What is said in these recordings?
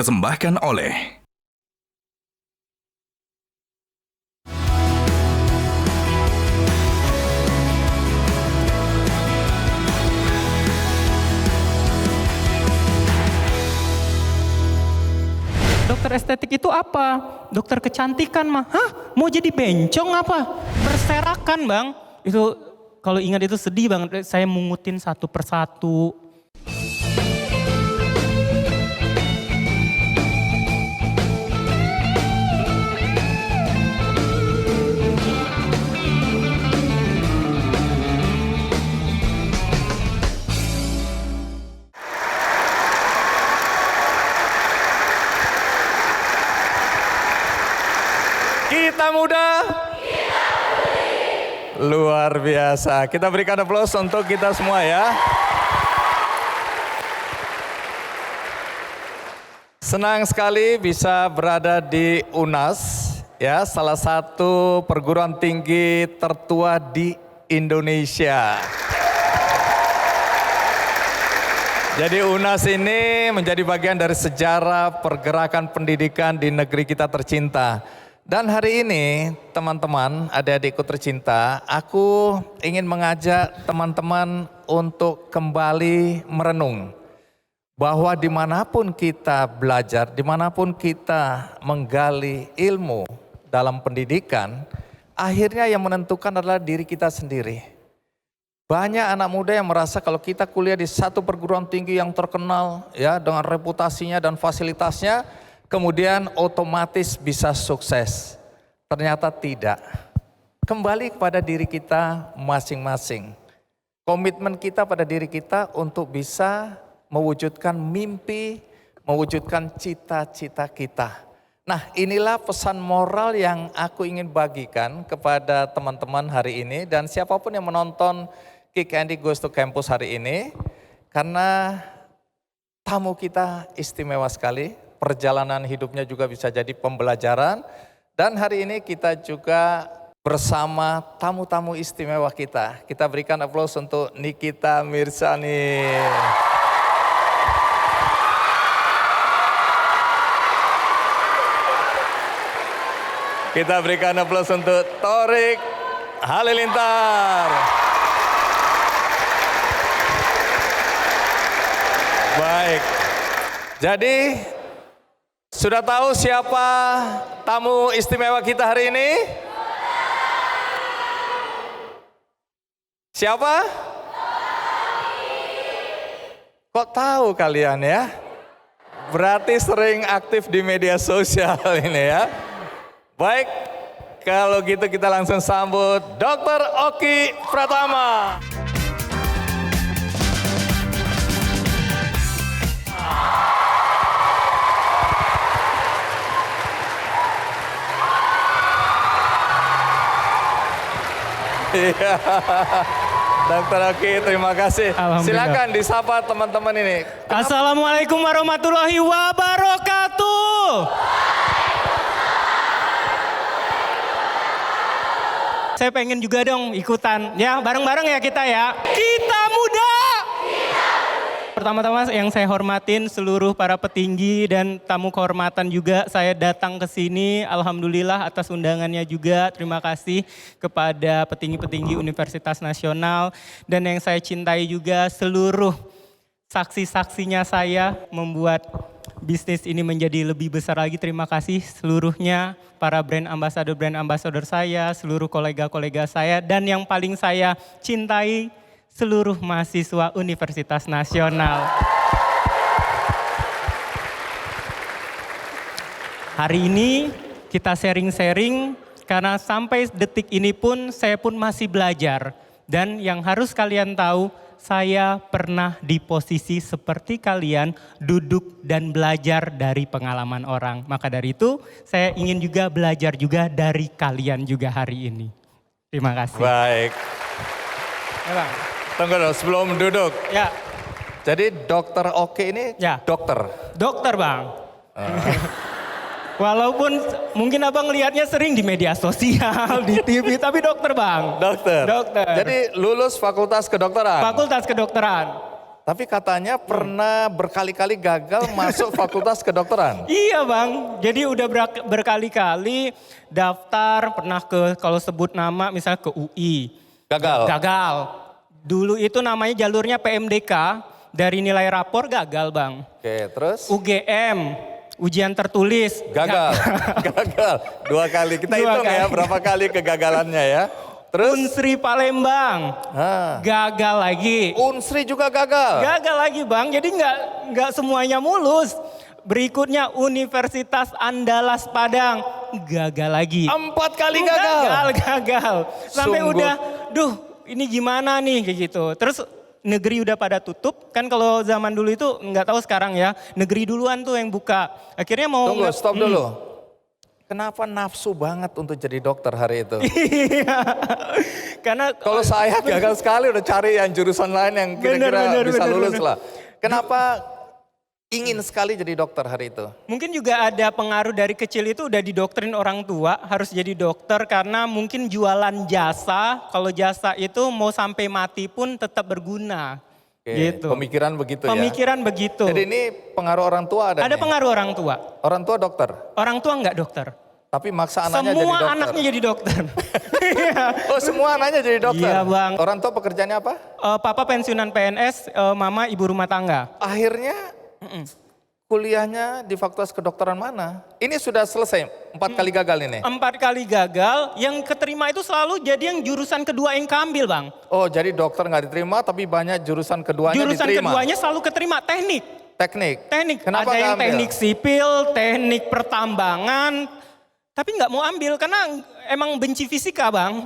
dipersembahkan oleh dokter estetik itu apa? Dokter kecantikan mah. Hah? Mau jadi bencong apa? Berserakan bang. Itu kalau ingat itu sedih banget. Saya mungutin satu persatu. Kita muda, luar biasa. Kita berikan aplaus untuk kita semua ya. Senang sekali bisa berada di UNAS, ya, salah satu perguruan tinggi tertua di Indonesia. Jadi UNAS ini menjadi bagian dari sejarah pergerakan pendidikan di negeri kita tercinta. Dan hari ini teman-teman, adik-adikku tercinta, aku ingin mengajak teman-teman untuk kembali merenung. Bahwa dimanapun kita belajar, dimanapun kita menggali ilmu dalam pendidikan, akhirnya yang menentukan adalah diri kita sendiri. Banyak anak muda yang merasa kalau kita kuliah di satu perguruan tinggi yang terkenal, ya, dengan reputasinya dan fasilitasnya, kemudian otomatis bisa sukses. Ternyata tidak. Kembali kepada diri kita masing-masing. Komitmen kita pada diri kita untuk bisa mewujudkan mimpi, mewujudkan cita-cita kita. Nah, inilah pesan moral yang aku ingin bagikan kepada teman-teman hari ini dan siapapun yang menonton Kick Andy Goes to Campus hari ini. Karena tamu kita istimewa sekali. Perjalanan hidupnya juga bisa jadi pembelajaran. Dan hari ini kita juga bersama tamu-tamu istimewa kita. Kita berikan aplaus untuk Nikita Mirzani. Kita berikan aplaus untuk Thorik Halilintar. Baik, jadi sudah tahu siapa tamu istimewa kita hari ini? Siapa? Kok tahu kalian ya? Berarti sering aktif di media sosial ini ya. Baik, kalau gitu kita langsung sambut Dr. Oki Pratama. Iya, Dr. Oki, terima kasih. Silakan disapa teman-teman ini. Assalamualaikum warahmatullahi wabarakatuh. Saya pengen juga dong ikutan, ya bareng-bareng ya kita ya. Kita muda. Pertama-tama yang saya hormatin seluruh para petinggi dan tamu kehormatan juga saya datang ke sini. Alhamdulillah atas undangannya juga. Terima kasih kepada petinggi-petinggi Universitas Nasional. Dan yang saya cintai juga seluruh saksi-saksinya saya membuat bisnis ini menjadi lebih besar lagi. Terima kasih seluruhnya para brand ambassador saya, seluruh kolega-kolega saya. Dan yang paling saya cintai seluruh mahasiswa Universitas Nasional. Hari ini kita sharing-sharing karena sampai detik ini pun saya pun masih belajar. Dan yang harus kalian tahu, saya pernah di posisi seperti kalian duduk dan belajar dari pengalaman orang. Maka dari itu saya ingin juga belajar juga dari kalian juga hari ini. Terima kasih. Baik. Ya, Bang. Tunggu dulu sebelum duduk. Ya. Jadi Dr. Oki ini Ya. dokter? Dokter Bang. Walaupun mungkin abang lihatnya sering di media sosial, di TV, tapi dokter Bang. Dokter? Dokter. Jadi lulus fakultas kedokteran? Fakultas kedokteran. Tapi katanya pernah berkali-kali gagal masuk fakultas kedokteran. Iya bang, jadi udah berkali-kali daftar, pernah kalau sebut nama misalnya ke UI. Gagal. Gagal. Dulu itu namanya jalurnya PMDK, dari nilai rapor gagal bang. Oke, terus? UGM, ujian tertulis. Gagal. Gagal. 2 kali. Kita hitung ya berapa kali kegagalannya ya. Terus? Unsri Palembang, gagal lagi. Unsri juga gagal? Gagal lagi bang, jadi nggak semuanya mulus. Berikutnya Universitas Andalas Padang, gagal lagi. 4 kali gagal? Gagal. Sampai Sungguh. udah, ini gimana nih kayak gitu. Terus negeri udah pada tutup, kan kalau zaman dulu itu nggak tahu sekarang ya, negeri duluan tuh yang buka. Akhirnya mau... Tunggu, stop dulu. Kenapa nafsu banget untuk jadi dokter hari itu? Iya, karena... Kalau saya gagal sekali udah cari yang jurusan lain yang kira-kira bisa lulus lah. Kenapa ingin sekali jadi dokter hari itu? Mungkin juga ada pengaruh dari kecil itu udah didoktrin orang tua harus jadi dokter karena mungkin jualan jasa, kalau jasa itu mau sampai mati pun tetap berguna. Oke, gitu. Pemikiran begitu ya? Pemikiran begitu. Jadi ini pengaruh orang tua ada Ada nih? pengaruh orang tua. Orang tua dokter? Orang tua enggak dokter. Tapi maksa anaknya jadi Semua dokter? anaknya jadi dokter. Oh semua anaknya jadi dokter? Iya bang. Orang tua pekerjaannya apa? Papa pensiunan PNS, mama ibu rumah tangga. Akhirnya kuliahnya di fakultas kedokteran mana? Ini sudah selesai, 4 kali gagal ini? 4 kali gagal, yang keterima itu selalu jadi yang jurusan kedua yang keambil bang. Oh jadi dokter nggak diterima tapi banyak jurusan keduanya Jurusan diterima? keduanya selalu keterima, teknik. Teknik? Ada Kenapa nggak yang ambil? teknik sipil, teknik pertambangan, tapi nggak mau ambil karena emang benci fisika bang.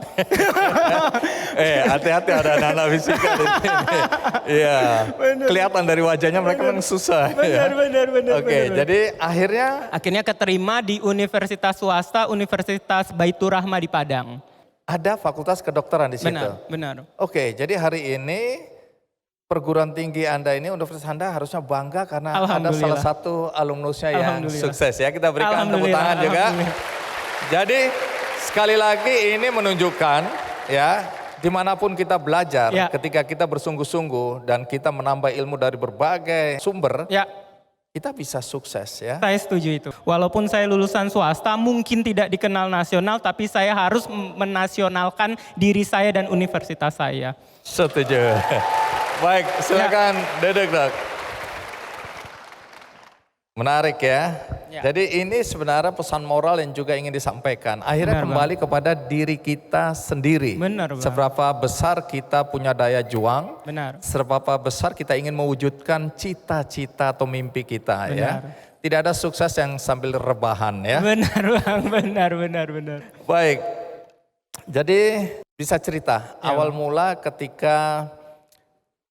Hati-hati ada anak-anak fisika di sini. Iya, kelihatan dari wajahnya mereka memang susah. Benar. Oke, jadi Akhirnya keterima di universitas swasta, Universitas Baitur Rahma di Padang. ada fakultas kedokteran di situ. Benar. Oke, jadi hari ini perguruan tinggi Anda ini, universitas Anda harusnya bangga karena ada salah satu alumnusnya yang sukses ya. Kita berikan tepuk tangan juga. Jadi sekali lagi ini menunjukkan ya, dimanapun kita belajar, ketika kita bersungguh-sungguh dan kita menambah ilmu dari berbagai sumber, kita bisa sukses ya. Saya setuju itu. Walaupun saya lulusan swasta mungkin tidak dikenal nasional, tapi saya harus menasionalkan diri saya dan universitas saya. Setuju. Baik, silakan duduk dok. Menarik ya. Jadi ini sebenarnya pesan moral yang juga ingin disampaikan. Akhirnya kembali kepada diri kita sendiri. Benar, Bang. Seberapa besar kita punya daya juang. Benar. Seberapa besar kita ingin mewujudkan cita-cita atau mimpi kita ya. Tidak ada sukses yang sambil rebahan ya. Benar Bang, benar. Baik, jadi bisa cerita awal mula ketika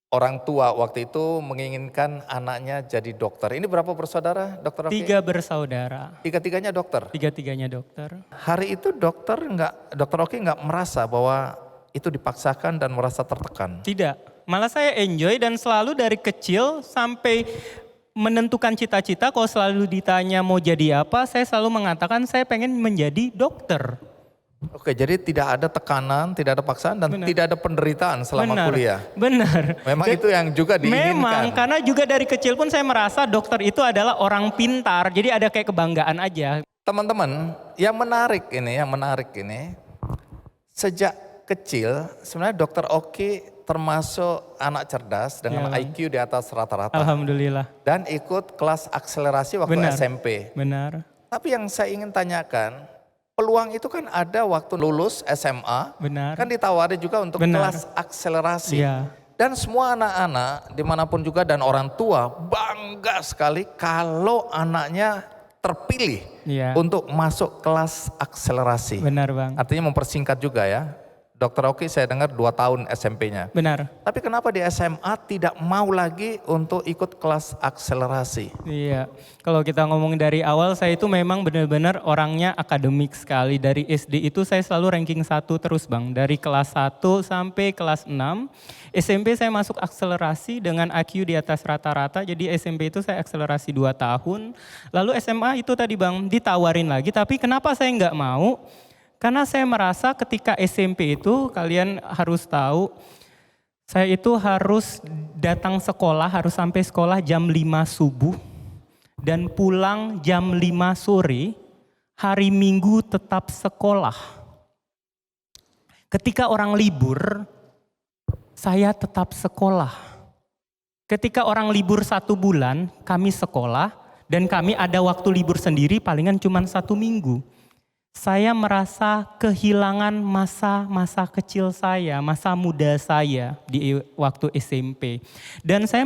orang tua waktu itu menginginkan anaknya jadi dokter. Ini berapa bersaudara, Dokter Rocky? 3 bersaudara. Tiga-tiganya dokter? Tiga-tiganya dokter. Hari itu Dokter Rocky nggak merasa bahwa itu dipaksakan dan merasa tertekan? Tidak, malah saya enjoy dan selalu dari kecil sampai menentukan cita-cita. Kalau selalu ditanya mau jadi apa, saya selalu mengatakan saya pengen menjadi dokter. Oke, jadi tidak ada tekanan, tidak ada paksaan dan tidak ada penderitaan selama kuliah. Benar. Memang itu yang juga diinginkan. Memang, karena juga dari kecil pun saya merasa dokter itu adalah orang pintar. Jadi ada kayak kebanggaan aja. Teman-teman, yang menarik ini, sejak kecil sebenarnya Dokter Oki termasuk anak cerdas dengan IQ di atas rata-rata. Alhamdulillah. Dan ikut kelas akselerasi waktu SMP. Benar. Tapi yang saya ingin tanyakan, peluang itu kan ada waktu lulus SMA, kan ditawari juga untuk kelas akselerasi. Dan semua anak-anak dimanapun juga dan orang tua bangga sekali kalau anaknya terpilih untuk masuk kelas akselerasi. Benar Bang. Artinya mempersingkat juga ya. Dokter Oki saya dengar 2 tahun SMP-nya. Benar. Tapi kenapa di SMA tidak mau lagi untuk ikut kelas akselerasi? Iya, kalau kita ngomong dari awal saya itu memang benar-benar orangnya akademik sekali. Dari SD itu saya selalu ranking 1 terus Bang. Dari kelas 1 sampai kelas 6. SMP saya masuk akselerasi dengan IQ di atas rata-rata. Jadi SMP itu saya akselerasi 2 tahun. Lalu SMA itu tadi Bang ditawarin lagi, tapi kenapa saya nggak mau? Karena saya merasa ketika SMP itu kalian harus tahu, Saya itu harus datang sekolah, harus sampai sekolah jam 5 subuh dan pulang jam 5 sore, hari Minggu tetap sekolah. Ketika orang libur, saya tetap sekolah. Ketika orang libur 1 bulan, kami sekolah dan kami ada waktu libur sendiri palingan cuma 1 minggu. Saya merasa kehilangan masa-masa kecil saya, masa muda saya di waktu SMP. Dan saya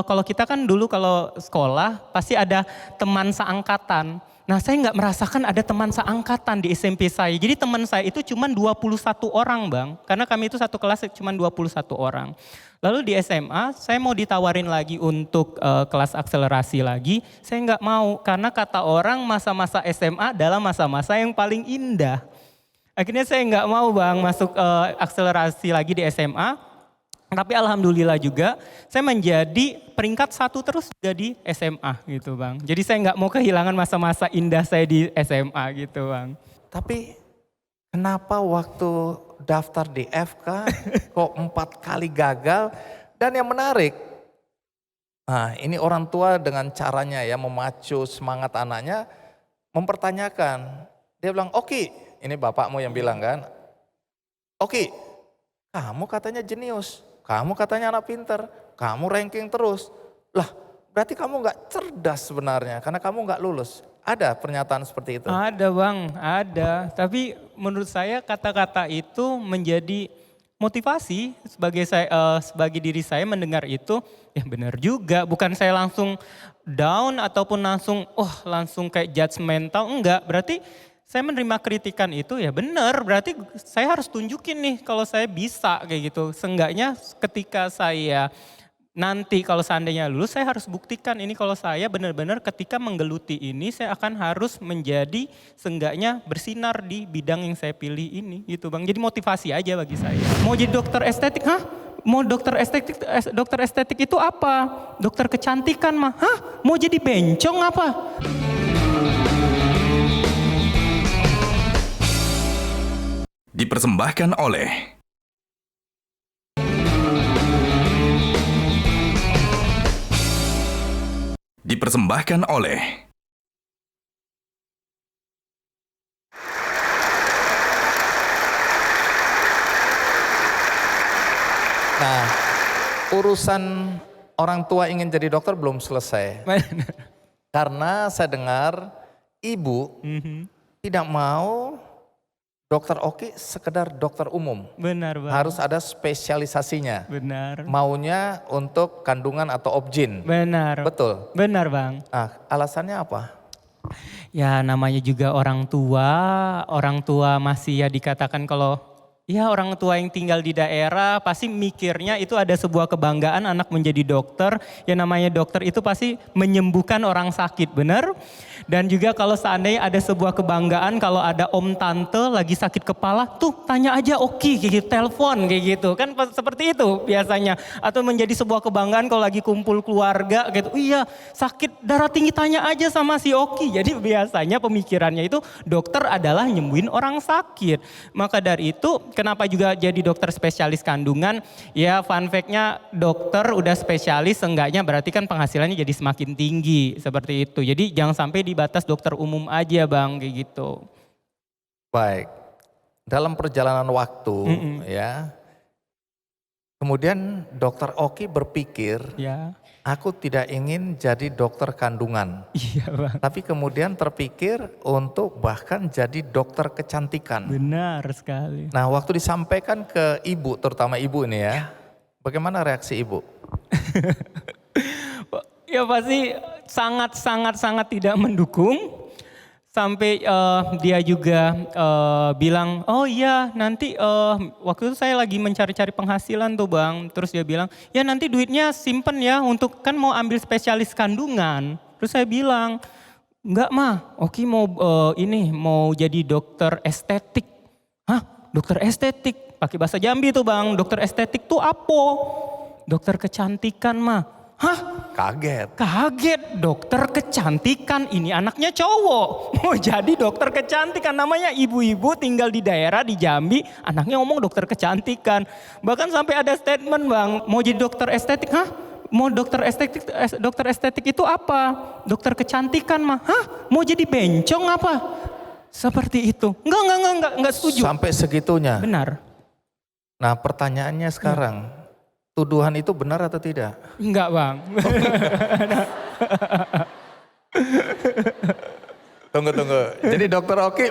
kalau kita kan dulu kalau sekolah pasti ada teman seangkatan. Nah saya nggak merasakan ada teman seangkatan di SMP saya. Jadi teman saya itu cuma 21 orang Bang. Karena kami itu satu kelas cuma 21 orang. Lalu di SMA saya mau ditawarin lagi untuk kelas akselerasi lagi. Saya nggak mau karena kata orang masa-masa SMA adalah masa-masa yang paling indah. Akhirnya saya nggak mau Bang masuk akselerasi lagi di SMA. Tapi alhamdulillah juga saya menjadi peringkat 1 terus juga di SMA gitu Bang. Jadi saya nggak mau kehilangan masa-masa indah saya di SMA gitu Bang. Tapi kenapa waktu daftar di FK kok 4 kali gagal? Dan yang menarik, nah ini orang tua dengan caranya ya memacu semangat anaknya, mempertanyakan. Dia bilang, Oki, ini bapakmu yang bilang kan, Oki, kamu katanya jenius, kamu katanya anak pinter, kamu ranking terus. Lah berarti kamu gak cerdas sebenarnya karena kamu gak lulus. Ada pernyataan seperti itu? Ada Bang, ada. Tapi menurut saya kata-kata itu menjadi motivasi sebagai diri saya mendengar itu, ya benar juga. Bukan saya langsung down ataupun langsung kayak judgmental, enggak. Berarti saya menerima kritikan itu ya benar, berarti saya harus tunjukin nih kalau saya bisa kayak gitu. Seenggaknya ketika saya nanti kalau seandainya lulus saya harus buktikan ini kalau saya benar-benar ketika menggeluti ini saya akan harus menjadi seenggaknya bersinar di bidang yang saya pilih ini gitu Bang. Jadi motivasi aja bagi saya. Mau jadi dokter estetik, Mau dokter estetik itu apa? Dokter kecantikan mah? Mau jadi bencong apa? Dipersembahkan oleh Nah, urusan orang tua ingin jadi dokter belum selesai. Karena saya dengar ibu tidak mau dokter Oki sekedar dokter umum. Benar Bang. Harus ada spesialisasinya. Benar. Maunya untuk kandungan atau obgyn. Benar. Betul. Benar Bang. Alasannya apa? Ya namanya juga orang tua masih ya dikatakan kalau ya orang tua yang tinggal di daerah pasti mikirnya itu ada sebuah kebanggaan anak menjadi dokter. Ya namanya dokter itu pasti menyembuhkan orang sakit, benar? Dan juga kalau seandainya ada sebuah kebanggaan kalau ada om tante lagi sakit kepala, tuh tanya aja Oki kayak gitu, telepon kayak gitu. Kan seperti itu biasanya. Atau menjadi sebuah kebanggaan kalau lagi kumpul keluarga gitu. Iya sakit darah tinggi tanya aja sama si Oki. Jadi biasanya pemikirannya itu dokter adalah nyembuhin orang sakit. Maka dari itu kenapa juga jadi dokter spesialis kandungan? Ya fun fact-nya dokter udah spesialis seenggaknya berarti kan penghasilannya jadi semakin tinggi seperti itu. Jadi jangan sampai di batas dokter umum aja Bang kayak gitu. Baik, dalam perjalanan waktu ya, kemudian dokter Oki berpikir, Ya. aku tidak ingin jadi dokter kandungan. Iya Bang. Tapi kemudian terpikir untuk bahkan jadi dokter kecantikan. Benar sekali. Nah waktu disampaikan ke ibu, terutama ibu ini ya, bagaimana reaksi ibu? Ya pasti sangat tidak mendukung. Sampai dia juga bilang, oh iya nanti waktu itu saya lagi mencari-cari penghasilan tuh Bang. Terus dia bilang, ya nanti duitnya simpen ya untuk kan mau ambil spesialis kandungan. Terus saya bilang, enggak mah, Oki mau jadi dokter estetik. Hah? Dokter estetik? Pakai bahasa Jambi tuh Bang, dokter estetik tuh apa? Dokter kecantikan mah. Hah? Kaget. Kaget, dokter kecantikan, ini anaknya cowok. Mau jadi dokter kecantikan, namanya ibu-ibu tinggal di daerah di Jambi, anaknya ngomong dokter kecantikan. Bahkan sampai ada statement bang, mau jadi dokter estetik, hah? Mau dokter estetik itu apa? Dokter kecantikan mah, hah? Mau jadi bencong apa? Seperti itu. Enggak setuju. Sampai segitunya. Benar. Nah pertanyaannya sekarang, tuduhan itu benar atau tidak? Enggak bang. Tunggu. Jadi dokter Oki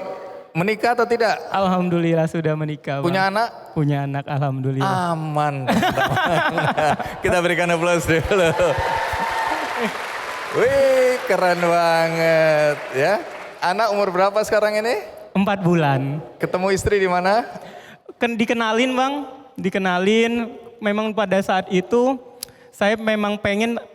menikah atau tidak? Alhamdulillah sudah menikah bang. Punya anak? Punya anak, alhamdulillah. Aman. Kita berikan aplaus dulu. Wih keren banget ya. Anak umur berapa sekarang ini? 4 bulan. Ketemu istri di mana? Dikenalin bang, memang pada saat itu saya memang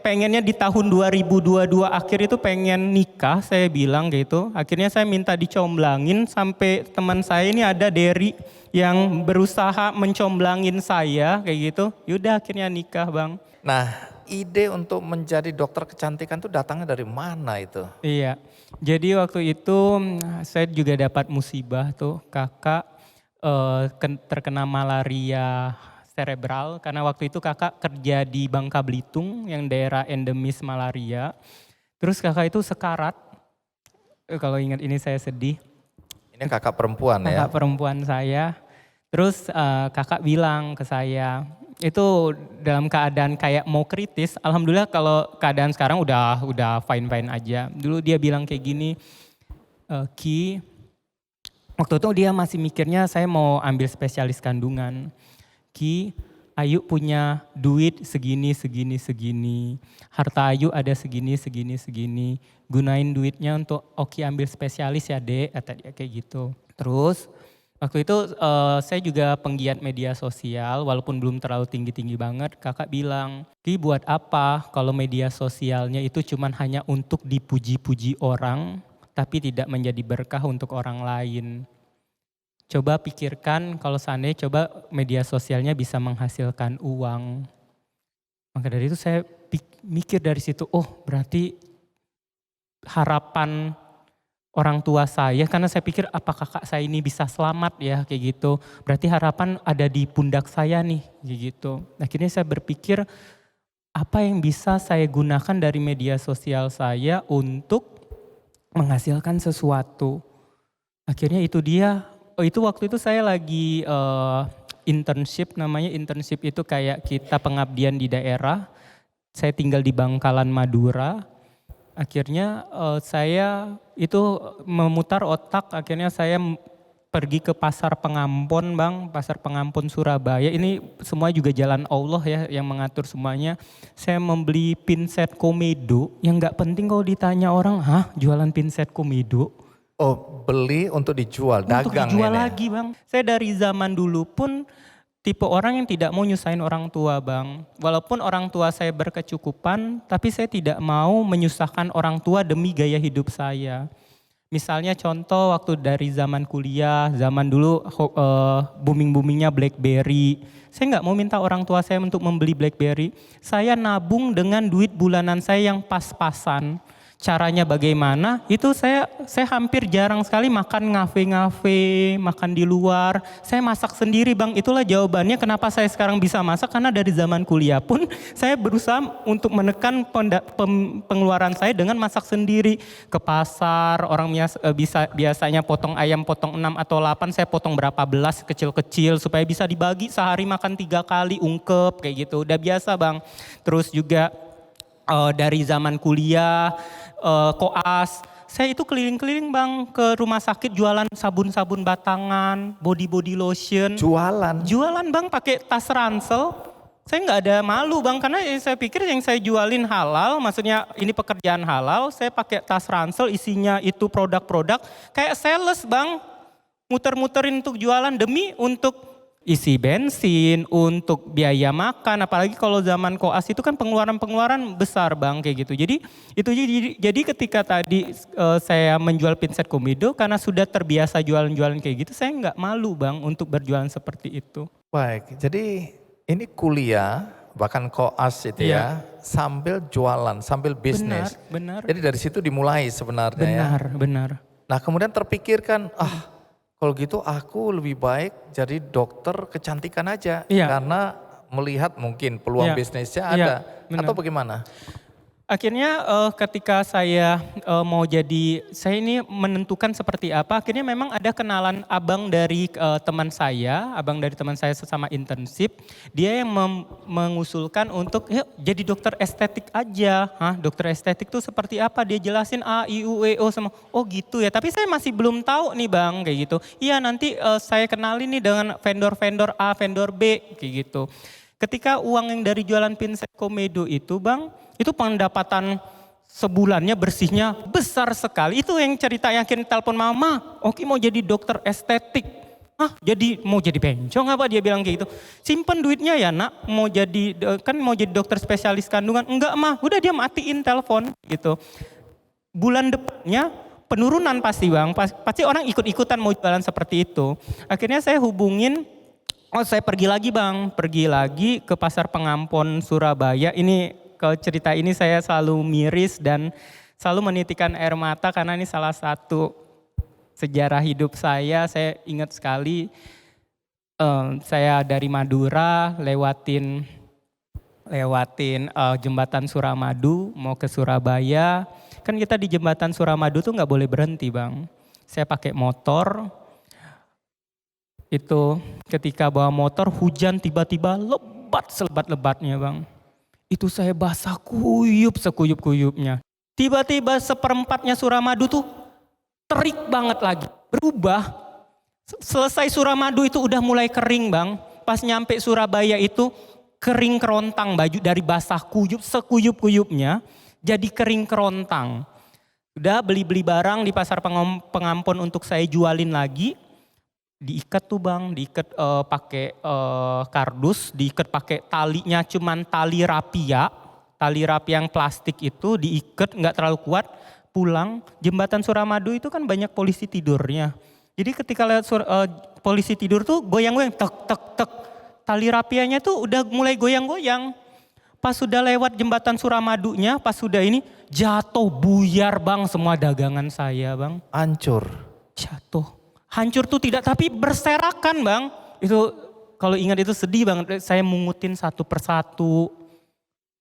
pengennya di tahun 2022 akhir itu pengen nikah, saya bilang gitu. Akhirnya saya minta dicomblangin sampai teman saya ini ada Derry yang berusaha mencomblangin saya kayak gitu. Yaudah akhirnya nikah bang. Nah ide untuk menjadi dokter kecantikan itu datangnya dari mana itu? Iya, jadi waktu itu saya juga dapat musibah tuh, kakak terkena malaria cerebral karena waktu itu kakak kerja di Bangka Belitung yang daerah endemis malaria. Terus kakak itu sekarat. Kalau ingat ini saya sedih. Ini kakak perempuan ya? Kakak perempuan saya. Terus kakak bilang ke saya, itu dalam keadaan kayak mau kritis. Alhamdulillah kalau keadaan sekarang udah fine aja. Dulu dia bilang kayak gini, Ki, waktu itu dia masih mikirnya saya mau ambil spesialis kandungan. Ki, Ayu punya duit segini. Harta Ayu ada segini. Gunain duitnya untuk Oki ambil spesialis ya dek, kata dia kayak gitu. Terus waktu itu saya juga penggiat media sosial walaupun belum terlalu tinggi-tinggi banget. Kakak bilang, Ki buat apa kalau media sosialnya itu cuman hanya untuk dipuji-puji orang tapi tidak menjadi berkah untuk orang lain. Coba pikirkan kalau seandainya coba media sosialnya bisa menghasilkan uang. Maka dari itu saya mikir dari situ, oh berarti harapan orang tua saya, karena saya pikir apa kakak saya ini bisa selamat ya kayak gitu. Berarti harapan ada di pundak saya nih kayak gitu. Akhirnya saya berpikir apa yang bisa saya gunakan dari media sosial saya untuk menghasilkan sesuatu. Akhirnya itu dia. Itu waktu itu saya lagi internship, namanya internship itu kayak kita pengabdian di daerah. Saya tinggal di Bangkalan, Madura. Akhirnya saya itu memutar otak, akhirnya saya pergi ke Pasar Pengampon bang, Pasar Pengampon Surabaya. Ini semua juga jalan Allah ya yang mengatur semuanya. Saya membeli pinset komedo, yang gak penting kalau ditanya orang, hah jualan pinset komedo? Oh beli untuk dijual, dagang ini. Untuk dijual lagi bang. Saya dari zaman dulu pun tipe orang yang tidak mau nyusahin orang tua bang. Walaupun orang tua saya berkecukupan, tapi saya tidak mau menyusahkan orang tua demi gaya hidup saya. Misalnya contoh waktu dari zaman kuliah, zaman dulu booming-boomingnya BlackBerry. Saya nggak mau minta orang tua saya untuk membeli BlackBerry. Saya nabung dengan duit bulanan saya yang pas-pasan. Caranya bagaimana? Itu saya hampir jarang sekali makan ngafe-ngafe, makan di luar. Saya masak sendiri bang, itulah jawabannya kenapa saya sekarang bisa masak. Karena dari zaman kuliah pun saya berusaha untuk menekan pengeluaran saya dengan masak sendiri. Ke pasar, orang biasanya potong ayam potong 6 atau 8, saya potong berapa belas kecil-kecil supaya bisa dibagi sehari makan 3 kali ungkep kayak gitu. Udah biasa bang. Terus juga dari zaman kuliah, koas, saya itu keliling-keliling bang ke rumah sakit jualan sabun-sabun batangan, body lotion. Jualan bang pakai tas ransel. Saya nggak ada malu bang karena saya pikir yang saya jualin halal, maksudnya ini pekerjaan halal. Saya pakai tas ransel isinya itu produk-produk kayak sales bang, muter-muterin untuk jualan demi untuk isi bensin, untuk biaya makan, apalagi kalau zaman koas itu kan pengeluaran besar bang kayak gitu. Jadi ketika tadi saya menjual pinset komedo karena sudah terbiasa jualan-jualan kayak gitu, saya nggak malu bang untuk berjualan seperti itu. Baik, jadi ini kuliah bahkan koas itu ya, sambil jualan, sambil bisnis. Benar. Jadi dari situ dimulai sebenarnya ya. Benar. Nah kemudian terpikirkan, kalau gitu aku lebih baik jadi dokter kecantikan aja. Karena melihat mungkin peluang bisnisnya ada. Atau bagaimana? Akhirnya ketika saya mau jadi, saya ini menentukan seperti apa, akhirnya memang ada kenalan abang dari teman saya sesama internship, dia yang mengusulkan untuk yuk jadi dokter estetik aja. Dokter estetik tuh seperti apa, dia jelasin A, I, U, E, O sama, oh gitu ya, tapi saya masih belum tahu nih bang, kayak gitu. Iya nanti saya kenalin nih dengan vendor-vendor A, vendor B, kayak gitu. Ketika uang yang dari jualan Pinset Komedo itu bang, itu pendapatan sebulannya bersihnya besar sekali. Itu yang cerita yang akhirnya telepon mama, Oki mau jadi dokter estetik. Mau jadi bencong apa, dia bilang kayak gitu. Simpen duitnya ya nak, mau jadi dokter spesialis kandungan. Enggak mah, udah dia matiin telepon gitu. Bulan depannya penurunan pasti bang, pasti orang ikut-ikutan mau jualan seperti itu. Akhirnya saya hubungin, saya pergi lagi ke Pasar Pengampon Surabaya. Ini kalau cerita ini saya selalu miris dan selalu menitikan air mata karena ini salah satu sejarah hidup saya ingat sekali. Saya dari Madura lewatin jembatan Suramadu mau ke Surabaya. Kan kita di jembatan Suramadu tuh nggak boleh berhenti bang. Saya pakai motor. Itu ketika bawa motor hujan tiba-tiba lebat selebat-lebatnya bang. Itu saya basah kuyup sekuyup-kuyupnya. Tiba-tiba seperempatnya Suramadu tuh terik banget lagi. Berubah. Selesai Suramadu itu udah mulai kering bang. Pas nyampe Surabaya itu kering kerontang, baju dari basah kuyup sekuyup-kuyupnya jadi kering kerontang. Udah beli-beli barang di Pasar Pengampon untuk saya jualin lagi. Diikat tuh bang, pakai kardus, diikat pakai talinya cuman tali rapia yang plastik itu diikat nggak terlalu kuat. Pulang jembatan Suramadu itu kan banyak polisi tidurnya. Jadi ketika lihat polisi tidur tuh goyang-goyang, tek, tali rapianya tuh udah mulai goyang-goyang. Pas sudah lewat jembatan Suramadunya, pas sudah ini jatuh buyar bang semua dagangan saya bang. Hancur. Jatuh. Hancur tuh tidak, tapi berserakan bang. Itu kalau ingat itu sedih banget. Saya mungutin satu persatu.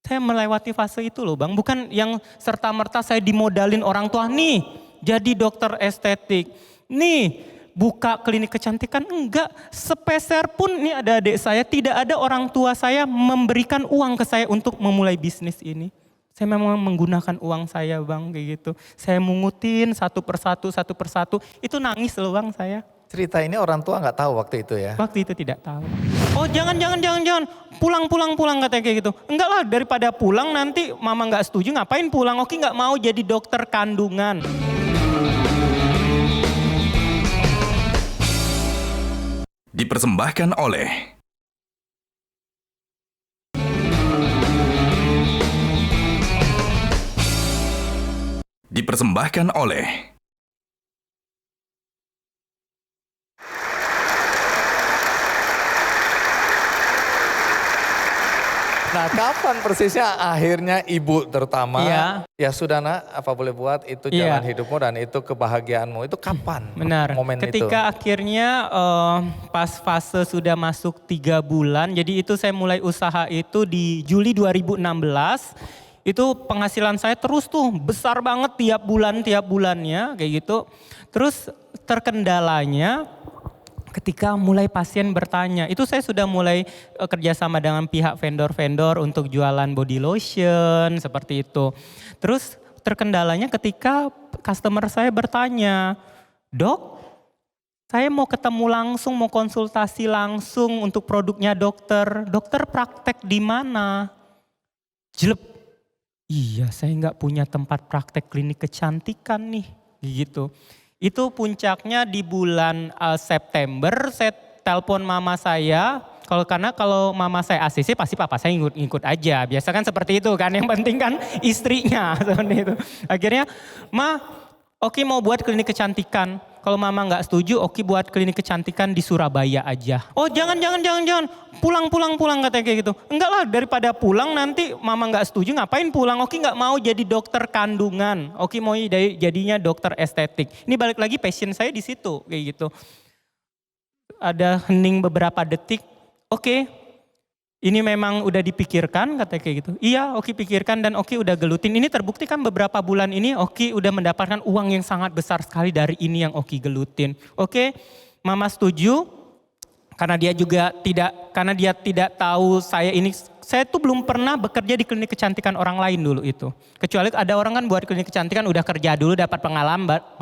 Saya melewati fase itu loh bang. Bukan yang serta-merta saya dimodalin orang tua. Nih jadi dokter estetik. Nih buka klinik kecantikan. Enggak, sepeser pun nih ada adik saya. Tidak ada orang tua saya memberikan uang ke saya untuk memulai bisnis ini. Saya memang menggunakan uang saya bang kayak gitu. Saya mungutin satu persatu. Itu nangis loh bang saya. Cerita ini orang tua nggak tahu waktu itu ya? Waktu itu tidak tahu. Oh jangan. Pulang katanya kayak gitu. Enggak lah, daripada pulang nanti mama nggak setuju, ngapain pulang. Oki nggak mau jadi dokter kandungan. Dipersembahkan oleh Nah kapan persisnya akhirnya ibu terutama, ya sudah nak apa boleh buat itu jalan hidupmu dan itu kebahagiaanmu, itu kapan momen Ketika itu? akhirnya pas fase sudah masuk 3 bulan, jadi itu saya mulai usaha itu di Juli 2016, itu penghasilan saya terus tuh besar banget tiap bulannya kayak gitu. Terus terkendalanya ketika mulai pasien bertanya, itu saya sudah mulai kerjasama dengan pihak vendor-vendor untuk jualan body lotion seperti itu. Terus terkendalanya ketika customer saya bertanya, Dok, saya mau ketemu langsung, mau konsultasi langsung untuk produknya dokter praktek di mana? Jelep, iya saya nggak punya tempat praktek klinik kecantikan nih, gitu. Itu puncaknya di bulan September, saya telepon mama saya. Karena kalau mama saya ACC pasti papa saya ngikut aja. Biasa kan seperti itu kan, yang penting kan istrinya seperti itu. Akhirnya, Ma, Oki mau buat klinik kecantikan. Kalau mama nggak setuju, Oki buat klinik kecantikan di Surabaya aja. Oh jangan, pulang katanya kayak gitu. Enggak lah, daripada pulang nanti mama nggak setuju, ngapain pulang? Oki nggak mau jadi dokter kandungan. Oki mau jadinya dokter estetik. Ini balik lagi passion saya di situ kayak gitu. Ada hening beberapa detik. Oke, ini memang udah dipikirkan katanya kayak gitu. Iya, Oki pikirkan dan Oki udah gelutin. Ini terbukti kan beberapa bulan ini Oki udah mendapatkan uang yang sangat besar sekali dari ini yang Oki gelutin. Oke, mama setuju karena dia tidak tahu saya tuh belum pernah bekerja di klinik kecantikan orang lain dulu itu. Kecuali ada orang kan buat klinik kecantikan udah kerja dulu dapat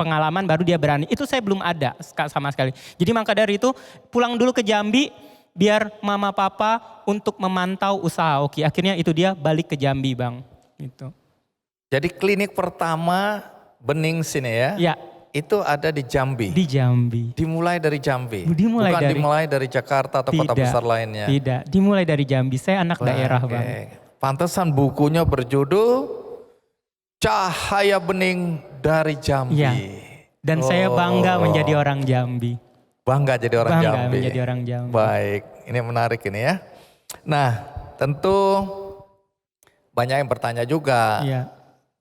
pengalaman baru dia berani. Itu saya belum ada sama sekali. Jadi maka dari itu pulang dulu ke Jambi biar mama papa untuk memantau usaha Oki. Akhirnya itu dia balik ke Jambi Bang. Gitu. Jadi klinik pertama Bening sini ya? Ya. Itu ada di Jambi? Di Jambi. Dimulai dari Jambi? Dimulai dari Jakarta atau kota besar lainnya? Tidak, dimulai dari Jambi. Saya anak daerah Bang. Pantesan bukunya berjudul Cahaya Bening dari Jambi. Ya. Dan saya bangga menjadi orang Jambi. Bangga jadi orang Jambi. Bangga menjadi orang Jambi. Baik, ini menarik ini ya. Nah, tentu banyak yang bertanya juga. Iya.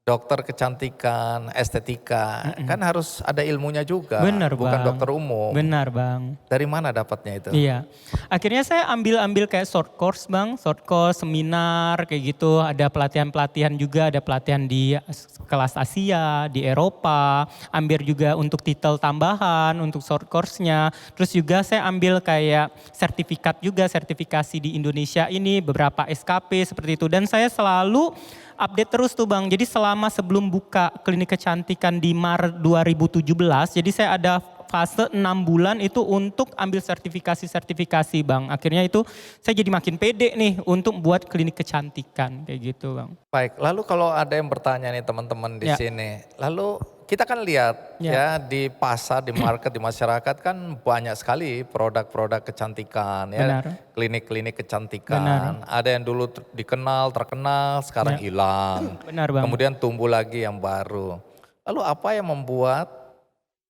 Dokter kecantikan, estetika, kan harus ada ilmunya juga. Benar bukan Bang. dokter umum. Benar Bang. Dari mana dapatnya itu? Iya. Akhirnya saya ambil kayak short course Bang. Short course, seminar kayak gitu. Ada pelatihan-pelatihan juga. Ada pelatihan di kelas Asia, di Eropa. Ambil juga untuk titel tambahan, untuk short course-nya. Terus juga saya ambil kayak sertifikat juga, sertifikasi di Indonesia ini. Beberapa SKP seperti itu. Dan saya selalu update terus tuh Bang. Jadi selama sebelum buka klinik kecantikan di Maret 2017, jadi saya ada fase 6 bulan itu untuk ambil sertifikasi Bang. Akhirnya itu saya jadi makin pede nih untuk buat klinik kecantikan kayak gitu Bang. Baik, lalu kalau ada yang bertanya nih teman-teman di sini, lalu kita kan lihat ya di pasar, di market, di masyarakat kan banyak sekali produk-produk kecantikan ya. Klinik-klinik kecantikan. Benar. Ada yang dulu terkenal, sekarang hilang. Benar Bang. Kemudian tumbuh lagi yang baru. Lalu apa yang membuat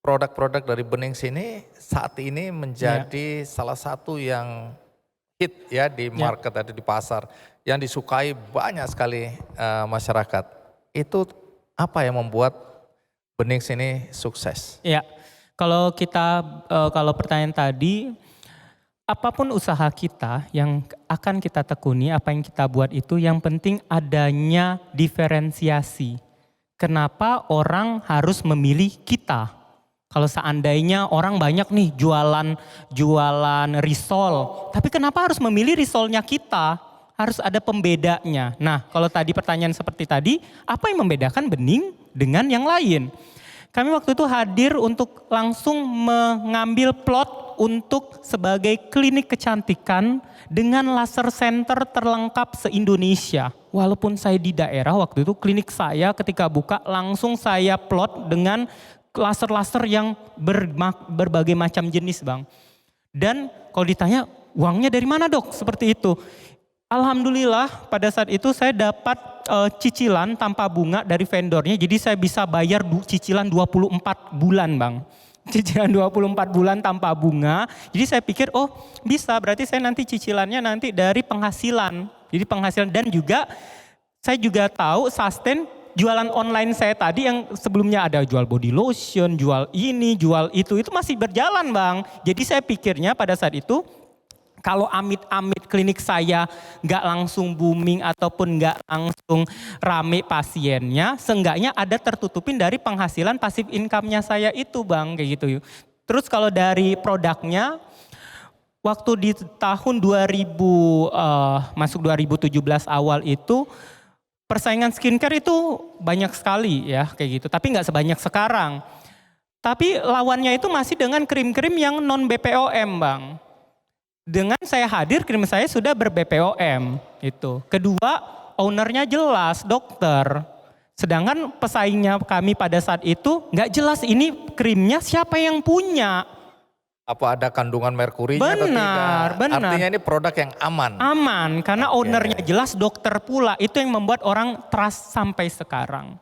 produk-produk dari Bening sini saat ini menjadi salah satu yang hit ya di market, ada di pasar. Yang disukai banyak sekali masyarakat. Itu apa yang membuat Bening sini sukses? Iya, kalau pertanyaan tadi, apapun usaha kita yang akan kita tekuni, apa yang kita buat itu yang penting adanya diferensiasi. Kenapa orang harus memilih kita? Kalau seandainya orang banyak nih jualan risol, tapi kenapa harus memilih risolnya kita? Harus ada pembedanya. Nah, kalau tadi pertanyaan seperti tadi, apa yang membedakan Bening dengan yang lain? Kami waktu itu hadir untuk langsung mengambil plot untuk sebagai klinik kecantikan dengan laser center terlengkap se-Indonesia. Walaupun saya di daerah waktu itu klinik saya ketika buka langsung saya plot dengan laser-laser yang berbagai macam jenis Bang. Dan kalau ditanya uangnya dari mana Dok? Seperti itu. Alhamdulillah pada saat itu saya dapat cicilan tanpa bunga dari vendornya. Jadi saya bisa bayar cicilan 24 bulan Bang. Cicilan 24 bulan tanpa bunga. Jadi saya pikir oh bisa berarti saya nanti cicilannya nanti dari penghasilan. Jadi penghasilan dan juga saya juga tahu sustain jualan online saya tadi yang sebelumnya ada jual body lotion, jual ini, jual itu masih berjalan Bang. Jadi saya pikirnya pada saat itu kalau amit-amit klinik saya nggak langsung booming ataupun nggak langsung rame pasiennya, seenggaknya ada tertutupin dari penghasilan pasif income-nya saya itu Bang, kayak gitu. Terus kalau dari produknya, waktu di tahun 2017 awal itu, persaingan skincare itu banyak sekali ya kayak gitu, tapi nggak sebanyak sekarang. Tapi lawannya itu masih dengan krim-krim yang non BPOM Bang. Dengan saya hadir, krim saya sudah ber-BPOM itu. Kedua, ownernya jelas, dokter. Sedangkan pesaingnya kami pada saat itu nggak jelas ini krimnya siapa yang punya. Apa ada kandungan merkurinya atau tidak? Benar. Artinya ini produk yang aman. Aman, karena ownernya jelas, dokter pula. Itu yang membuat orang trust sampai sekarang.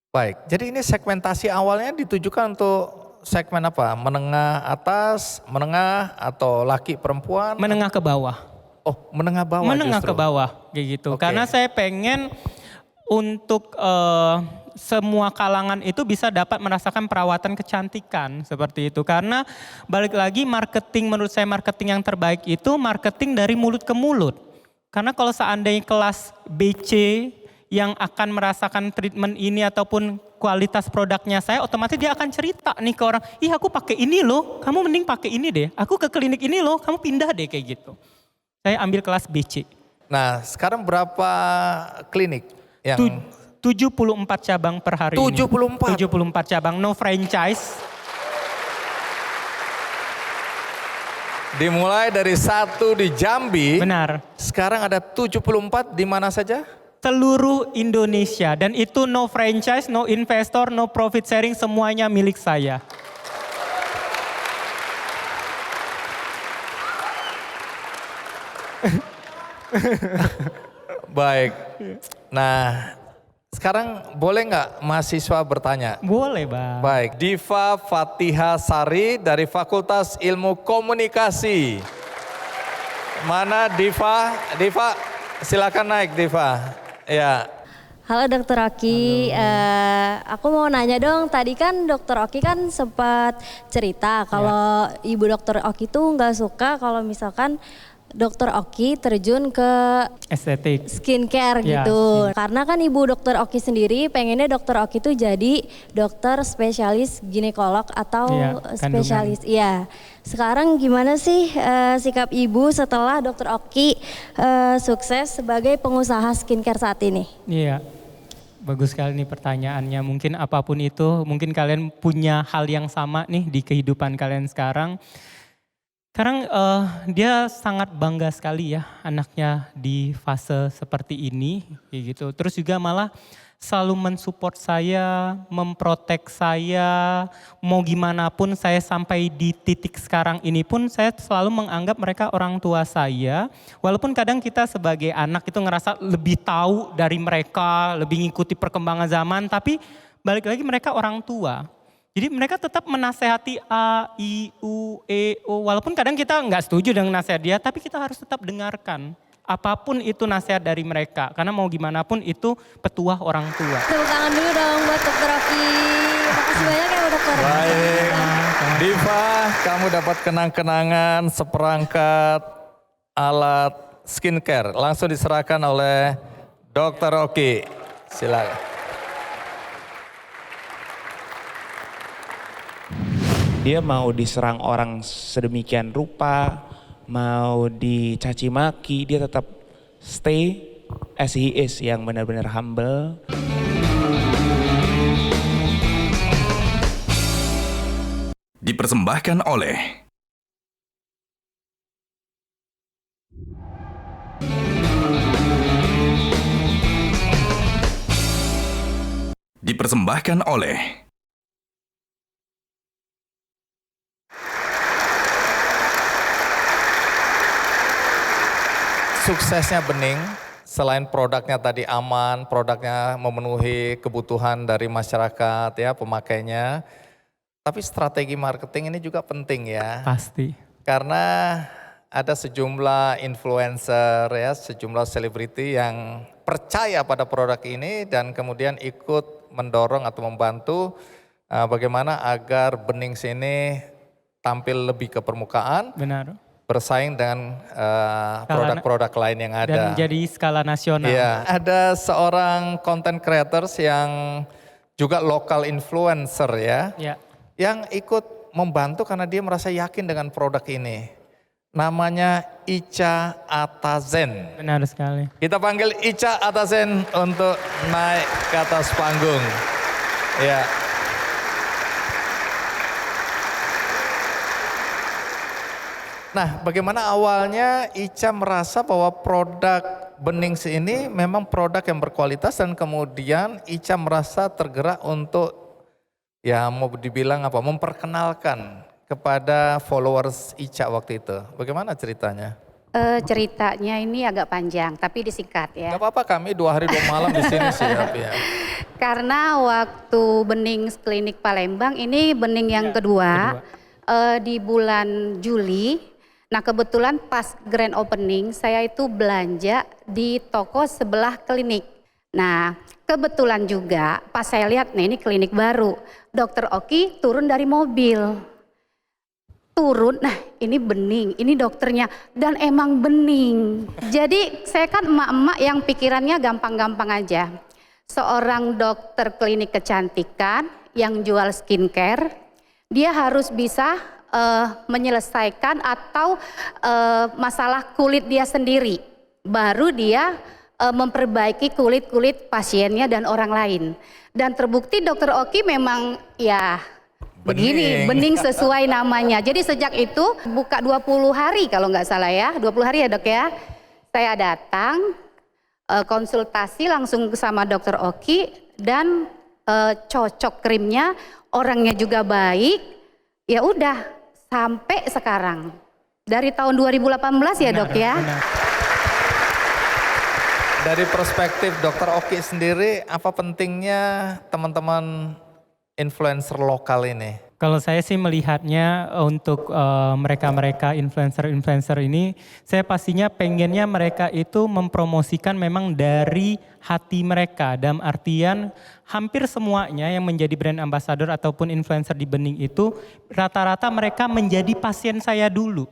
Baik, jadi ini segmentasi awalnya ditujukan untuk segmen apa? Menengah atas, menengah atau laki perempuan? Menengah ke bawah. Oh, menengah bawah Menengah justru. ke bawah kayak gitu. Oke. Karena saya pengen untuk semua kalangan itu bisa dapat merasakan perawatan kecantikan seperti itu. Karena balik lagi marketing, menurut saya marketing yang terbaik itu marketing dari mulut ke mulut. Karena kalau seandainya kelas BC yang akan merasakan treatment ini ataupun kualitas produknya saya, otomatis dia akan cerita nih ke orang, ih aku pakai ini loh, kamu mending pakai ini deh. Aku ke klinik ini loh, kamu pindah deh kayak gitu. Saya ambil kelas BC. Nah, sekarang berapa klinik yang 74 cabang per hari 74? ini. 74 cabang, no franchise. Dimulai dari 1 di Jambi. Benar. Sekarang ada 74 di mana saja? Seluruh Indonesia. Dan itu no franchise, no investor, no profit sharing, semuanya milik saya. Baik. Nah, sekarang boleh nggak mahasiswa bertanya? Boleh Bang. Baik, Diva Fatiha Sari dari Fakultas Ilmu Komunikasi. Mana Diva? Diva, silakan naik Diva. Ya. Halo Dokter Oki, aku mau nanya dong, tadi kan Dokter Oki kan sempat cerita kalau Ibu Dokter Oki tuh nggak suka kalau misalkan Dokter Oki terjun ke Estetik. skincare Ya, gitu. Karena kan Ibu Dokter Oki sendiri pengennya Dokter Oki tuh jadi dokter spesialis ginekolog atau Iya, spesialis. Iya. Sekarang gimana sih sikap Ibu setelah Dokter Oki sukses sebagai pengusaha skincare saat ini? Iya. Bagus sekali nih pertanyaannya. Mungkin apapun itu, mungkin kalian punya hal yang sama nih di kehidupan kalian sekarang. Sekarang dia sangat bangga sekali ya anaknya di fase seperti ini kayak gitu. Terus juga malah selalu mensupport saya, memprotek saya, mau gimana pun saya sampai di titik sekarang ini pun saya selalu menganggap mereka orang tua saya. Walaupun kadang kita sebagai anak itu ngerasa lebih tahu dari mereka, lebih ngikuti perkembangan zaman, tapi balik lagi mereka orang tua. Jadi mereka tetap menasehati A, I, U, E, O. Walaupun kadang kita nggak setuju dengan nasihat dia, tapi kita harus tetap dengarkan. Apapun itu nasihat dari mereka. Karena mau gimana pun itu petuah orang tua. Tepuk tangan dulu dong buat Dokter Oki. Makasih banyak ya Dokter. Baik. Diva, kamu dapat kenang-kenangan seperangkat alat skincare. Langsung diserahkan oleh Dokter Oki. Silakan. Dia mau diserang orang sedemikian rupa, mau dicaci maki, dia tetap stay as he is, yang benar-benar humble. Dipersembahkan oleh Suksesnya Bening, selain produknya tadi aman, produknya memenuhi kebutuhan dari masyarakat ya pemakainya, tapi strategi marketing ini juga penting ya. Pasti. Karena ada sejumlah influencer ya, sejumlah selebriti yang percaya pada produk ini dan kemudian ikut mendorong atau membantu bagaimana agar Bening sini tampil lebih ke permukaan. Benar. Bersaing dengan produk-produk lain yang ada. Dan jadi skala nasional. Iya, ada seorang content creators yang juga lokal influencer ya. Ya. Yang ikut membantu karena dia merasa yakin dengan produk ini. Namanya Ica Atazen. Benar sekali. Kita panggil Ica Atazen untuk naik ke atas panggung. Ya. Nah, bagaimana awalnya Ica merasa bahwa produk Benings ini memang produk yang berkualitas dan kemudian Ica merasa tergerak untuk ya mau dibilang apa, memperkenalkan kepada followers Ica waktu itu. Bagaimana ceritanya? Ceritanya ini agak panjang, tapi disingkat ya. Gak apa-apa, kami 2 hari 2 malam di sini siap ya. Karena waktu bening klinik Palembang ini bening yang kedua. Di bulan Juli. Nah kebetulan pas grand opening saya itu belanja di toko sebelah klinik. Nah kebetulan juga pas saya lihat nih ini klinik baru. Dokter Oki turun dari mobil. Nah ini bening, ini dokternya, dan emang bening. Jadi saya kan emak-emak yang pikirannya gampang-gampang aja. Seorang dokter klinik kecantikan yang jual skincare, dia harus bisa menyelesaikan atau masalah kulit dia sendiri. Baru dia memperbaiki kulit-kulit pasiennya dan orang lain. Dan terbukti dokter Oki memang ya begini, bening sesuai namanya. Jadi sejak itu buka 20 hari kalau nggak salah ya, 20 hari ya dok ya. Saya datang konsultasi langsung sama dokter Oki dan cocok krimnya, orangnya juga baik. Ya udah sampai sekarang. Dari tahun 2018 ya dok ya. Benar. Dari perspektif dokter Oki sendiri, apa pentingnya teman-teman influencer lokal ini? Kalau saya sih melihatnya untuk mereka-mereka influencer-influencer ini, saya pastinya pengennya mereka itu mempromosikan memang dari hati mereka. Dalam artian hampir semuanya yang menjadi brand ambassador ataupun influencer di Bening itu rata-rata mereka menjadi pasien saya dulu.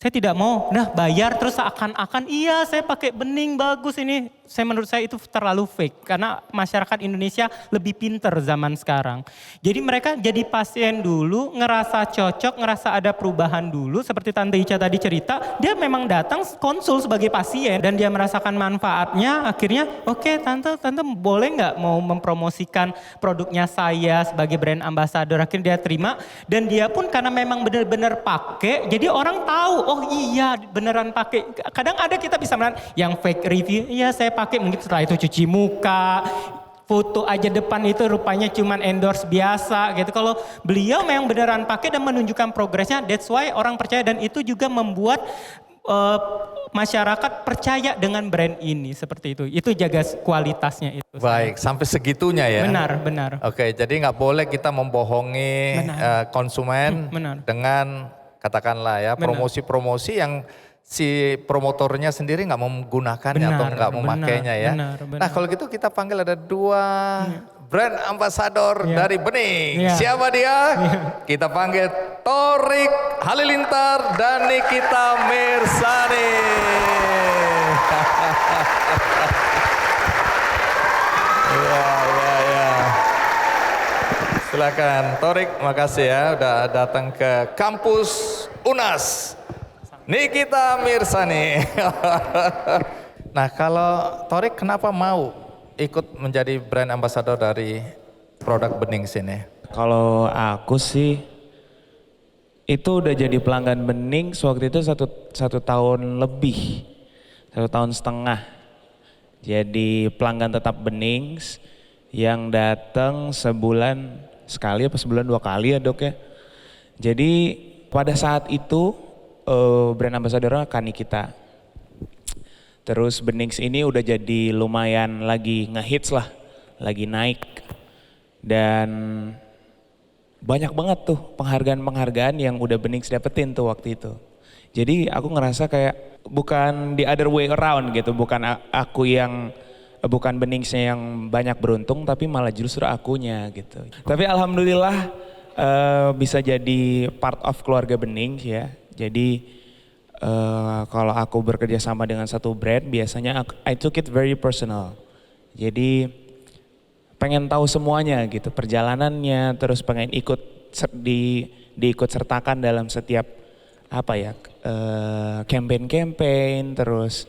Saya tidak mau, bayar terus seakan-akan iya saya pakai Bening bagus ini. Menurut saya itu terlalu fake karena masyarakat Indonesia lebih pinter zaman sekarang. Jadi mereka jadi pasien dulu, ngerasa cocok, ngerasa ada perubahan dulu. Seperti Tante Ica tadi cerita, dia memang datang konsul sebagai pasien dan dia merasakan manfaatnya. Akhirnya oke, tante boleh nggak mau mempromosikan produknya saya sebagai brand ambassador. Akhirnya dia terima dan dia pun karena memang benar-benar pakai, jadi orang tahu oh iya beneran pakai. Kadang ada kita bisa melihat yang fake review, iya saya pakai mungkin setelah itu cuci muka, foto aja depan itu rupanya cuman endorse biasa gitu. Kalau beliau memang beneran pakai dan menunjukkan progresnya, that's why orang percaya dan itu juga membuat masyarakat percaya dengan brand ini seperti itu. Itu jaga kualitasnya itu. Baik, sampai segitunya ya. Benar. Oke, jadi nggak boleh kita membohongi konsumen dengan katakanlah ya promosi-promosi yang si promotornya sendiri nggak menggunakannya atau nggak memakainya ya. Benar. Nah kalau gitu kita panggil ada dua brand ambassador dari Bening. Siapa dia? Kita panggil Thorik Halilintar dan Nikita Mirzani. Ya. Silakan Thorik, makasih ya udah datang ke kampus UNAS. Nikita Mirzani. Nah kalau Thorik kenapa mau ikut menjadi brand ambassador dari produk Bening sini? Kalau aku sih itu udah jadi pelanggan Bening waktu itu satu tahun lebih, 1,5 tahun. Jadi pelanggan tetap Bening yang datang sebulan sekali apa sebulan 2 kali ya dok ya. Jadi pada saat itu brand ambassador kan Nikita. Terus Benings ini udah jadi lumayan lagi ngehits lah, lagi naik. Dan banyak banget tuh penghargaan-penghargaan yang udah Benings dapetin tuh waktu itu. Jadi aku ngerasa kayak bukan the other way around gitu, bukan aku yang bukan Beningsnya yang banyak beruntung tapi malah justru akunya gitu. Tapi alhamdulillah bisa jadi part of keluarga Benings ya. Jadi kalau aku bekerja sama dengan satu brand biasanya I took it very personal. Jadi pengen tahu semuanya gitu perjalanannya, terus pengen diikut sertakan dalam setiap campaign, terus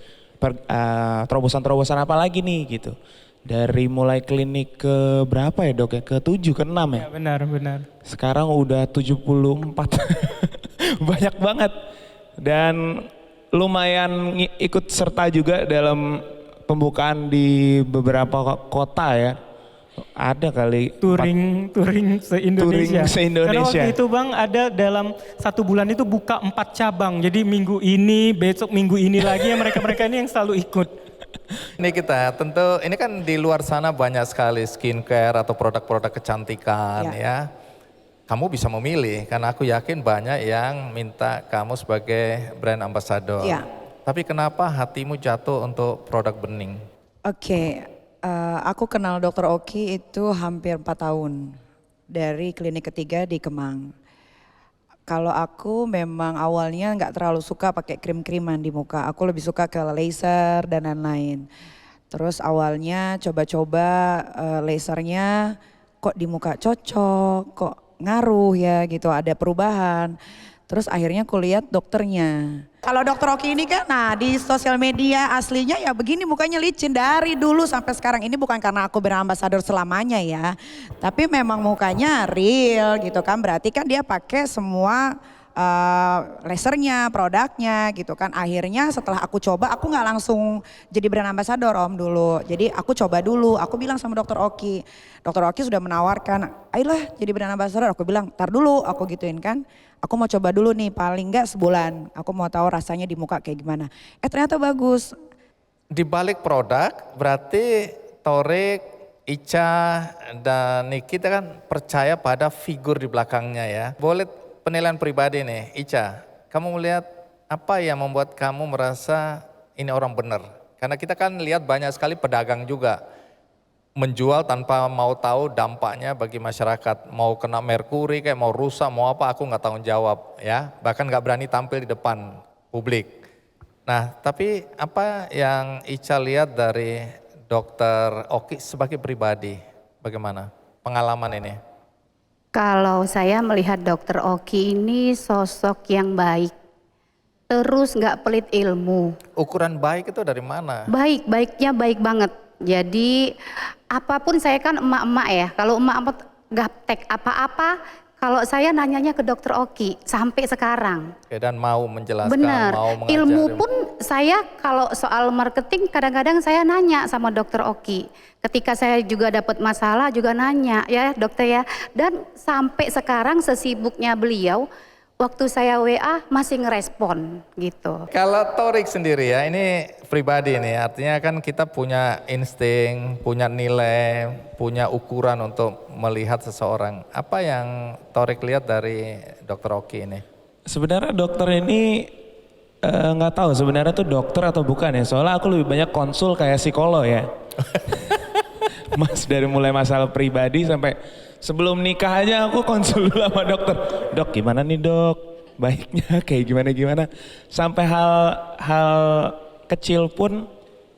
terobosan-terobosan apa lagi nih gitu. Dari mulai klinik ke berapa ya dok ya? Ke 7, ke 6 ya? Benar. Sekarang udah 74. Banyak banget. Dan lumayan ikut serta juga dalam pembukaan di beberapa kota ya. Ada kali touring se-Indonesia. Karena waktu itu Bang ada dalam 1 bulan itu buka 4 cabang. Jadi minggu ini, besok minggu ini lagi yang mereka ini yang selalu ikut. Ini kita tentu ini kan di luar sana banyak sekali skincare atau produk-produk kecantikan ya. Kamu bisa memilih karena aku yakin banyak yang minta kamu sebagai brand ambassador. Ya. Tapi kenapa hatimu jatuh untuk produk bening? Oke, aku kenal Dr. Oki itu hampir 4 tahun dari klinik ketiga di Kemang. Kalau aku memang awalnya nggak terlalu suka pakai krim-kriman di muka, aku lebih suka ke laser dan lain-lain. Terus awalnya coba-coba lasernya kok di muka cocok, kok ngaruh ya gitu, ada perubahan. Terus akhirnya aku lihat dokternya. Kalau Dokter Oki ini kan, nah di sosial media aslinya ya begini mukanya licin dari dulu sampai sekarang. Ini bukan karena aku brand ambassador selamanya ya. Tapi memang mukanya real gitu kan. Berarti kan dia pakai semua lasernya, produknya gitu kan. Akhirnya setelah aku coba, aku nggak langsung jadi brand ambassador Om dulu. Jadi aku coba dulu, aku bilang sama Dokter Oki. Dokter Oki sudah menawarkan, ayolah jadi brand ambassador. Aku bilang, tar dulu aku gituin kan. Aku mau coba dulu nih paling nggak sebulan. Aku mau tahu rasanya di muka kayak gimana. Ternyata bagus. Di balik produk berarti Torik, Ica, dan Nikita kan percaya pada figur di belakangnya ya. Boleh penilaian pribadi nih, Ica. Kamu melihat apa yang membuat kamu merasa ini orang benar? Karena kita kan lihat banyak sekali pedagang juga menjual tanpa mau tahu dampaknya bagi masyarakat. Mau kena merkuri kayak mau rusak, mau apa aku nggak tanggung jawab ya. Bahkan nggak berani tampil di depan publik. Nah tapi apa yang Ica lihat dari Dokter Oki sebagai pribadi? Bagaimana pengalaman ini? Kalau saya melihat Dokter Oki ini sosok yang baik, terus nggak pelit ilmu. Ukuran baik itu dari mana? Baiknya baik banget. Jadi apapun saya kan emak-emak ya, kalau emak-emak gaptek apa-apa, kalau saya nanyanya ke Dokter Oki sampai sekarang. Oke, dan mau menjelaskan, Benar, mau mengajari. ilmu pun saya kalau soal marketing kadang-kadang saya nanya sama Dokter Oki. Ketika saya juga dapat masalah juga nanya ya dokter ya. Dan sampai sekarang sesibuknya beliau, waktu saya WA masih ngerespon gitu. Kalau Torik sendiri ya, ini pribadi nih, artinya kan kita punya insting, punya nilai, punya ukuran untuk melihat seseorang. Apa yang Torik lihat dari Dokter Oki ini? Sebenarnya dokter ini nggak tahu sebenarnya tuh dokter atau bukan ya. Soalnya aku lebih banyak konsul kayak psikolog ya. Mas dari mulai masalah pribadi sampai sebelum nikah aja aku konsul dulu sama dokter. Dok gimana nih dok? Baiknya kayak gimana-gimana. Sampai hal kecil pun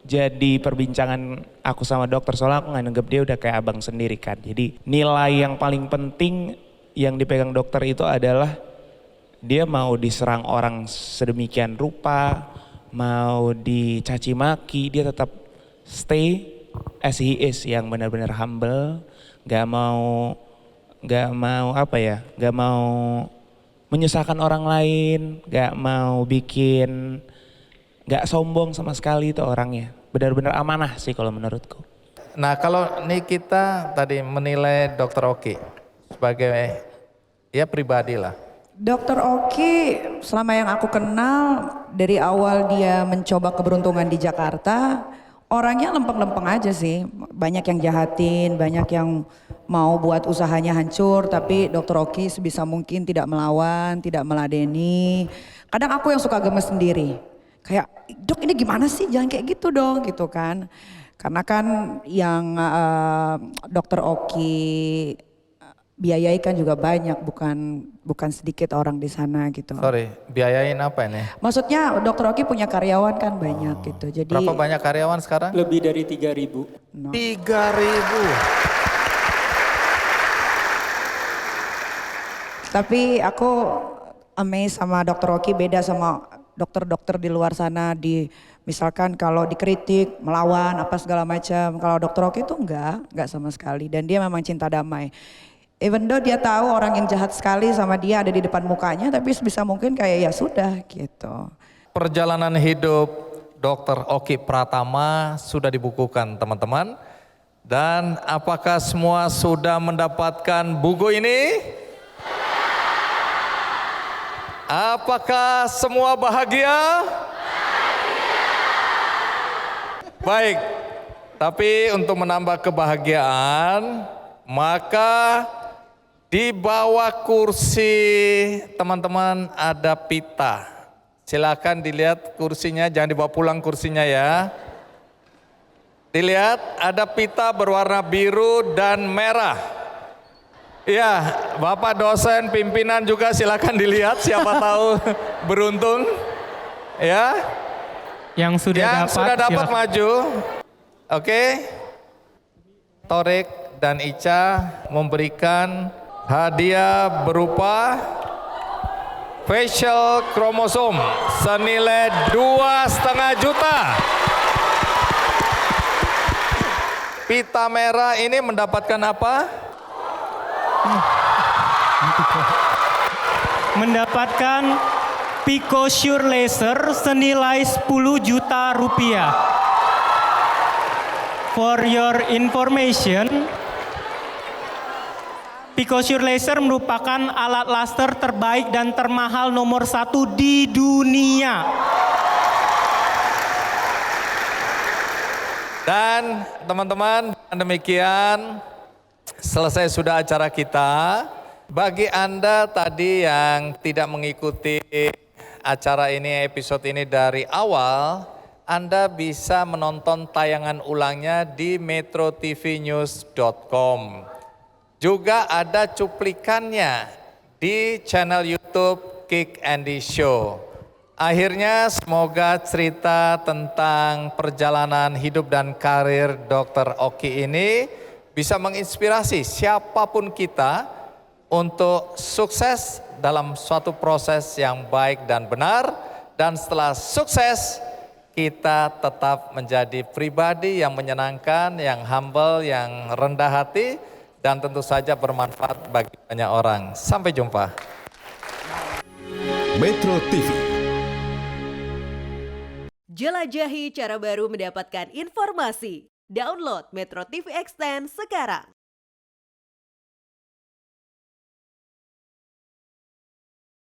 jadi perbincangan aku sama dokter. Soalnya aku nganggep dia udah kayak abang sendiri kan. Jadi nilai yang paling penting yang dipegang dokter itu adalah dia mau diserang orang sedemikian rupa, mau dicaci maki, dia tetap stay as he is, yang benar-benar humble, gak mau apa ya, gak mau menyusahkan orang lain, gak mau bikin, gak sombong sama sekali itu orangnya. Benar-benar amanah sih kalau menurutku. Nah kalau nih kita tadi menilai Dokter Oki sebagai ya pribadi lah. Dokter Oki selama yang aku kenal dari awal dia mencoba keberuntungan di Jakarta, orangnya lempeng-lempeng aja sih. Banyak yang jahatin, banyak yang mau buat usahanya hancur, tapi Dokter Oki sebisa mungkin tidak melawan, tidak meladeni. Kadang aku yang suka gemes sendiri. Kayak, dok ini gimana sih, jangan kayak gitu dong gitu kan. Karena kan yang Dokter Oki biayai kan juga banyak, bukan sedikit orang di sana gitu. Sorry, biayain apa ini? Maksudnya Dokter Oki punya karyawan kan banyak gitu. Jadi Berapa banyak karyawan sekarang? Lebih dari 3.000. 3.000. tapi aku amazed sama Dokter Oki, beda sama dokter-dokter di luar sana. Misalkan kalau dikritik, melawan apa segala macam. Kalau Dokter Oki itu enggak sama sekali. Dan dia memang cinta damai. Even though dia tahu orang yang jahat sekali sama dia ada di depan mukanya, tapi sebisa mungkin kayak ya sudah gitu. Perjalanan hidup Dokter Oki Pratama sudah dibukukan teman-teman. Dan apakah semua sudah mendapatkan buku ini? Apakah semua bahagia? Baik, tapi untuk menambah kebahagiaan, maka di bawah kursi teman-teman ada pita. Silakan dilihat kursinya, jangan dibawa pulang kursinya ya. Dilihat ada pita berwarna biru dan merah. Ya, Bapak dosen pimpinan juga silakan dilihat, siapa tahu beruntung. Ya. Yang sudah dapat silakan. maju. Oke. Torik dan Ica memberikan hadiah berupa facial kromosom senilai 2,5 juta. Pita merah ini mendapatkan apa? Mendapatkan PicoSure Laser senilai 10 juta rupiah. For your information, PicoSure Laser merupakan alat laser terbaik dan termahal nomor 1 di dunia. Dan teman-teman, demikian selesai sudah acara kita. Bagi Anda tadi yang tidak mengikuti acara ini, episode ini dari awal, Anda bisa menonton tayangan ulangnya di metrotvnews.com. Juga ada cuplikannya di channel YouTube Kick Andy Show. Akhirnya semoga cerita tentang perjalanan hidup dan karir Dr. Oki ini bisa menginspirasi siapapun kita untuk sukses dalam suatu proses yang baik dan benar. Dan setelah sukses, kita tetap menjadi pribadi yang menyenangkan, yang humble, yang rendah hati, dan tentu saja bermanfaat bagi banyak orang. Sampai jumpa. Metro TV. Jelajahi cara baru mendapatkan informasi. Download Metro TV Extend sekarang.